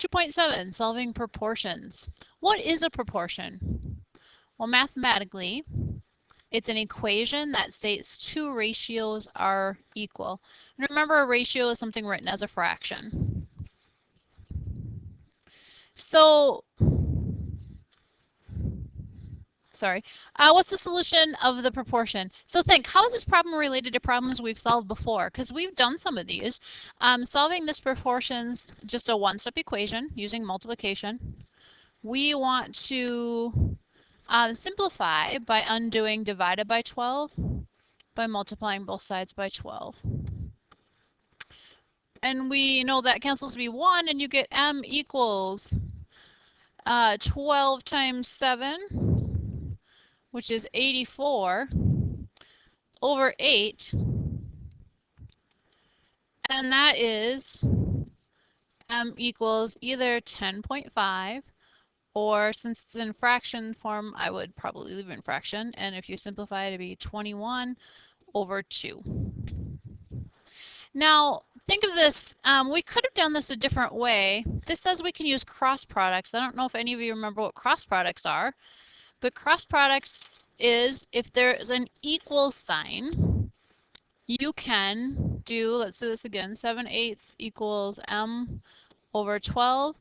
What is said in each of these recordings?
2.7, solving proportions. What is a proportion? Well, mathematically, it's an equation that states two ratios are equal. And remember, a ratio is something written as a fraction. So, what's the solution of the proportion? So think, how is this problem related to problems we've solved before? Because we've done some of these. Solving this proportion's just a one-step equation using multiplication. We want to simplify by undoing divided by 12 by multiplying both sides by 12. And we know that cancels to be 1, and you get m equals 12 times 7, which is 84, over 8. And that is m equals either 10.5, or since it's in fraction form, I would probably leave it in fraction. And if you simplify it, it'd be 21 over 2. Now, think of this, we could have done this a different way. This says we can use cross products. I don't know if any of you remember what cross products are, but cross products is if there's an equal sign, you can do, let's do this again, 7/8 equals m over 12.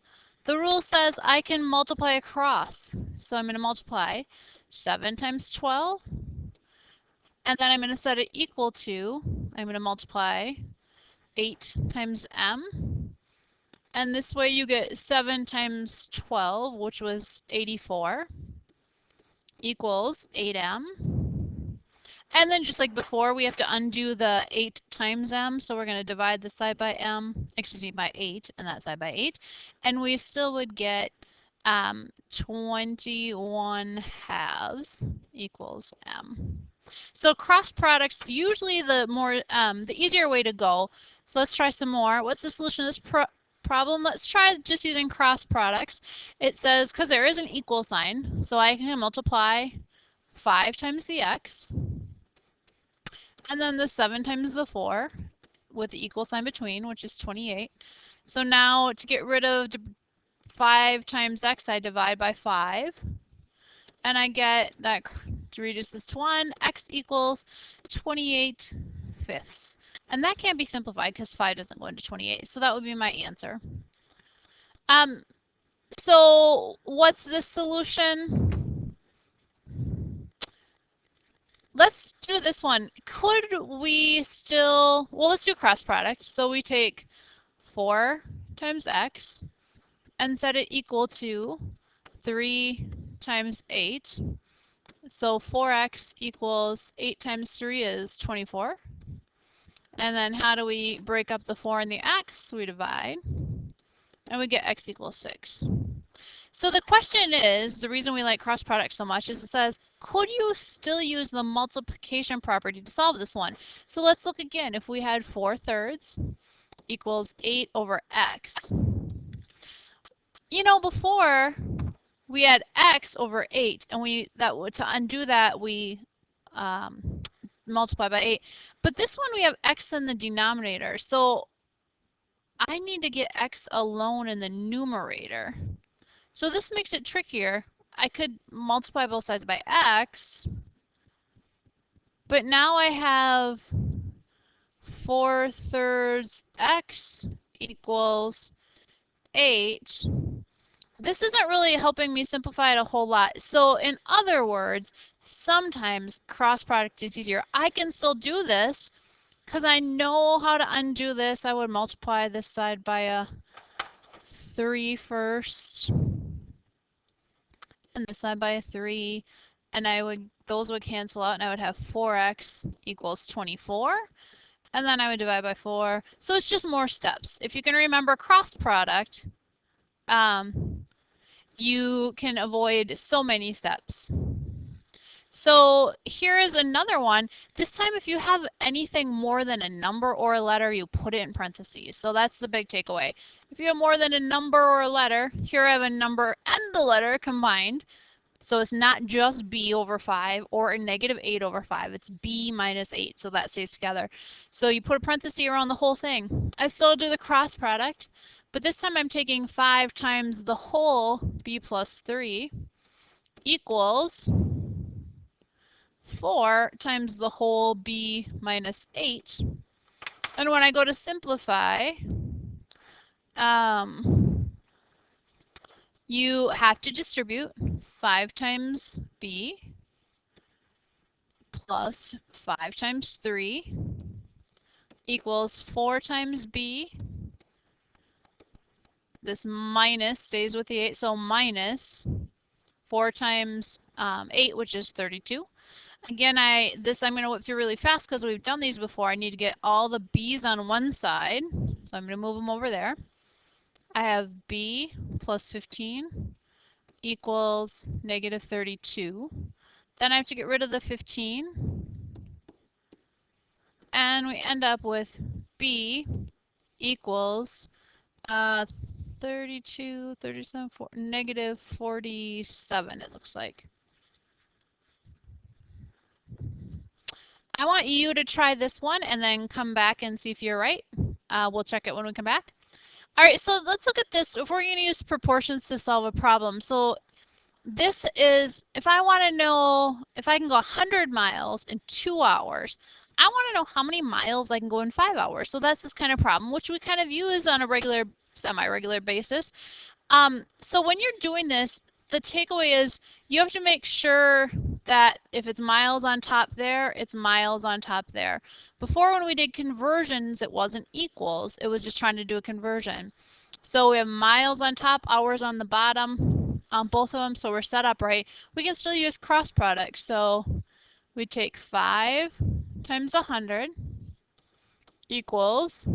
The rule says I can multiply across. So I'm going to multiply 7 times 12, and then I'm going to set it equal to, I'm going to multiply 8 times m, and this way you get 7 times 12, which was 84, equals 8m. And then just like before, we have to undo the 8 times m, so we're going to divide this side by by 8, and that side by 8, and we still would get 21 halves equals m. So cross products, usually the easier way to go. So let's try some more. What's the solution to this problem? Let's try just using cross products. It says, because there is an equal sign, so I can multiply 5 times the x, and then the 7 times the 4 with the equal sign between, which is 28. So now to get rid of 5 times x, I divide by 5, and I get that to reduce this to 1, x equals 28 fifths. And that can't be simplified because 5 doesn't go into 28, so that would be my answer. So what's the solution? Let's do this one. Could we still, well, let's do cross product. So we take 4 times x and set it equal to 3 times 8. So 4x equals 8 times 3 is 24. And then how do we break up the 4 and the x? We divide, and we get x equals 6. So the question is, the reason we like cross products so much is it says, could you still use the multiplication property to solve this one? So let's look again. If we had 4/3 equals 8 over x. You know, before we had x over 8, and to undo that we multiply by 8. But this one we have x in the denominator, so I need to get x alone in the numerator. So this makes it trickier. I could multiply both sides by x, but now I have 4/3 x equals 8. This isn't really helping me simplify it a whole lot. So in other words, sometimes cross product is easier. I can still do this because I know how to undo this. I would multiply this side by a 3 first, and this side by a 3, and those would cancel out, and I would have 4x equals 24, and then I would divide by 4. So it's just more steps. If you can remember cross product, you can avoid so many steps. So here is another one. This time, if you have anything more than a number or a letter, you put it in parentheses. So that's the big takeaway. If you have more than a number or a letter, here I have a number and a letter combined. So it's not just b over 5 or a negative 8 over 5. It's b minus 8, so that stays together. So you put a parenthesis around the whole thing. I still do the cross product, But this time I'm taking 5 times the whole b plus 3 equals 4 times the whole b minus 8. And when I go to simplify, you have to distribute 5 times b plus 5 times 3 equals 4 times b. This minus stays with the 8, so minus 4 times 8, which is 32. Again, I'm going to whip through really fast because we've done these before. I need to get all the b's on one side, so I'm going to move them over there. I have b plus 15 equals negative 32. Then I have to get rid of the 15. And we end up with b equals 32, 37, negative 47, it looks like. I want you to try this one and then come back and see if you're right. We'll check it when we come back. All right, so let's look at this. If we're going to use proportions to solve a problem. So this is, if I want to know if I can go 100 miles in 2 hours, I want to know how many miles I can go in 5 hours. So that's this kind of problem, which we kind of use on a regular, semi-regular basis. So when you're doing this, the takeaway is you have to make sure that if it's miles on top there, it's miles on top there. Before, when we did conversions, it wasn't equals. It was just trying to do a conversion. So we have miles on top, hours on the bottom, on both of them, so we're set up right. We can still use cross products. So we take 5 times 100 equals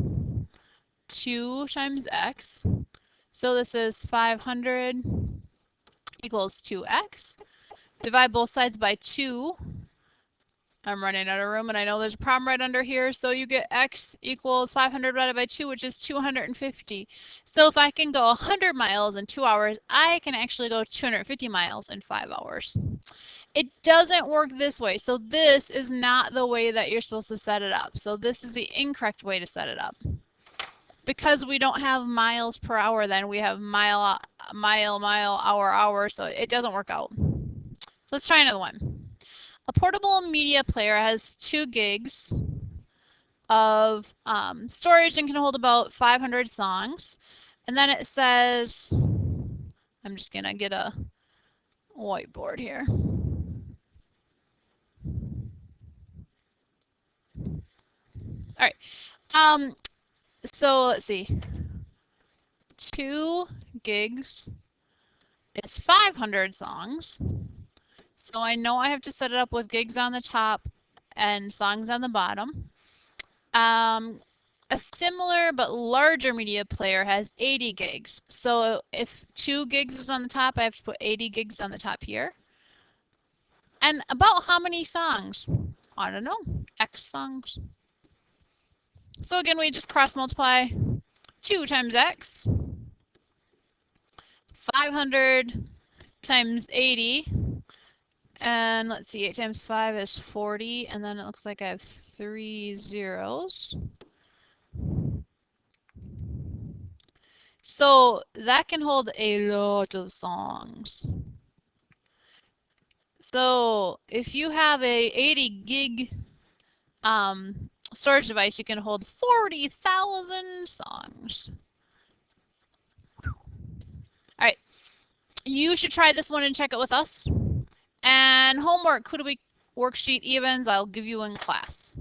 2 times x. So this is 500 equals 2x. Divide both sides by 2. I'm running out of room, and I know there's a problem right under here. So you get x equals 500 divided by 2, which is 250. So if I can go 100 miles in 2 hours, I can actually go 250 miles in 5 hours. It doesn't work this way. So this is not the way that you're supposed to set it up. So this is the incorrect way to set it up. Because we don't have miles per hour, then we have mile, hour, so it doesn't work out. So let's try another one. A portable media player has 2 gigs of storage and can hold about 500 songs. And then it says, I'm just going to get a whiteboard here. All right. So let's see. 2 gigs is 500 songs. So I know I have to set it up with gigs on the top and songs on the bottom. A similar but larger media player has 80 gigs. So if 2 gigs is on the top, I have to put 80 gigs on the top here. And about how many songs? I don't know. X songs. So again, we just cross multiply 2 times x. 500 times 80. And let's see, 8 times 5 is 40. And then it looks like I have 3 zeros. So that can hold a lot of songs. So if you have a 80 gig storage device, you can hold 40,000 songs. All right, you should try this one and check it with us. And homework, worksheet evens, I'll give you in class.